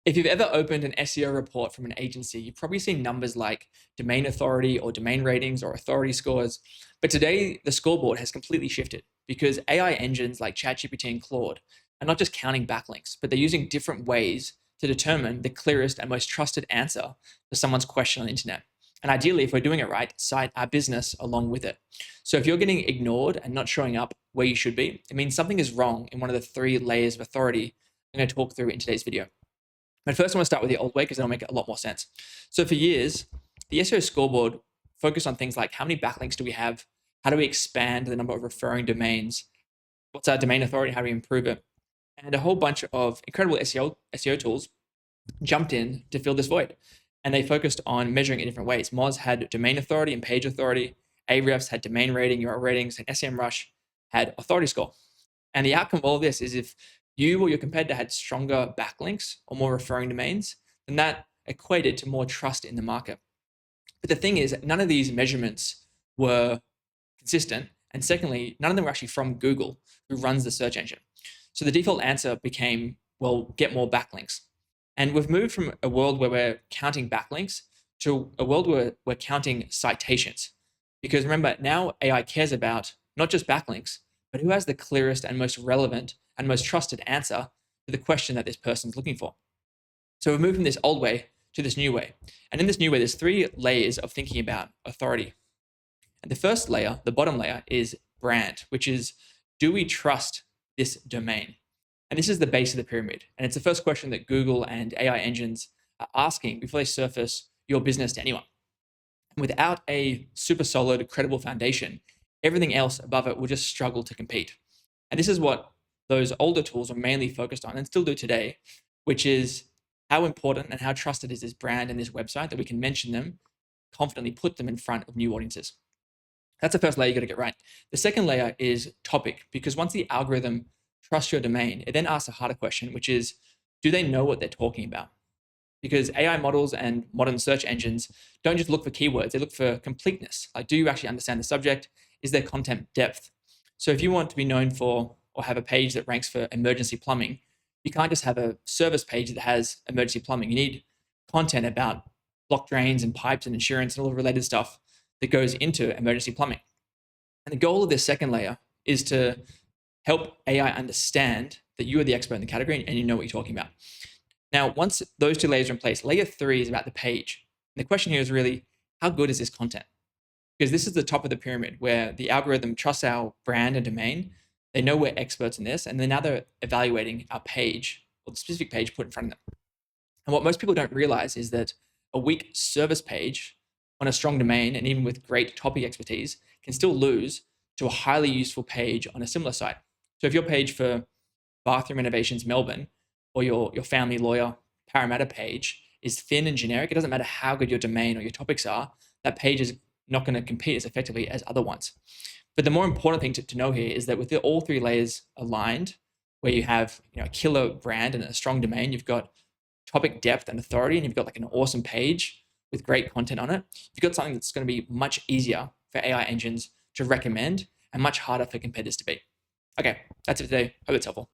If you've ever opened an SEO report from an agency, you've probably seen numbers like domain authority or domain ratings or authority scores. But today, the scoreboard has completely shifted because AI engines like ChatGPT and Claude are not just counting backlinks, but they're using different ways to determine the clearest and most trusted answer to someone's question on the internet. And ideally, if we're doing it right, cite our business along with it. So if you're getting ignored and not showing up where you should be, it means something is wrong in one of the 3 layers of authority I'm going to talk through in today's video. But first, I want to start with the old way because it'll make a lot more sense. So for years, the SEO scoreboard focused on things like how many backlinks do we have? How do we expand the number of referring domains? What's our domain authority? How do we improve it? And a whole bunch of incredible SEO tools jumped in to fill this void. And they focused on measuring it in different ways. Moz had domain authority and page authority. Ahrefs had domain rating, URL ratings, and SEMrush had authority score. And the outcome of all of this is if you or your competitor had stronger backlinks or more referring domains, then that equated to more trust in the market. But the thing is, none of these measurements were consistent. And secondly, none of them were actually from Google, who runs the search engine. So the default answer became, well, get more backlinks. And we've moved from a world where we're counting backlinks to a world where we're counting citations. Because remember, now AI cares about not just backlinks, but who has the clearest and most relevant and most trusted answer to the question that this person's looking for. So we've moved from this old way to this new way. And in this new way, there's 3 layers of thinking about authority. And the first layer, the bottom layer, is brand, which is, do we trust this domain? And this is the base of the pyramid. And it's the first question that Google and AI engines are asking before they surface your business to anyone. And without a super solid, credible foundation, everything else above it will just struggle to compete. And this is what those older tools are mainly focused on and still do today, which is how important and how trusted is this brand and this website that we can mention them, confidently put them in front of new audiences. That's the first layer you got to get right. The second layer is topic, because once the algorithm trusts your domain, it then asks a harder question, which is, do they know what they're talking about? Because AI models and modern search engines don't just look for keywords, they look for completeness. Like, do you actually understand the subject? Is there content depth? So if you want to be known for or have a page that ranks for emergency plumbing, you can't just have a service page that has emergency plumbing. You need content about block drains and pipes and insurance and all the related stuff that goes into emergency plumbing. And the goal of this second layer is to help AI understand that you are the expert in the category and you know what you're talking about. Now, once those 2 layers are in place, layer 3 is about the page. And the question here is really, how good is this content? Because this is the top of the pyramid where the algorithm trusts our brand and domain. They know we're experts in this, and then now they're evaluating our page or the specific page put in front of them. And what most people don't realize is that a weak service page on a strong domain, and even with great topic expertise, can still lose to a highly useful page on a similar site. So if your page for bathroom renovations Melbourne or your family lawyer Parramatta page is thin and generic, it doesn't matter how good your domain or your topics are, that page is not going to compete as effectively as other ones. But the more important thing to know here is that with all 3 layers aligned, where you have a killer brand and a strong domain, you've got topic depth and authority, and you've got like an awesome page with great content on it, you've got something that's going to be much easier for AI engines to recommend and much harder for competitors to beat. Okay, that's it for today. Hope it's helpful.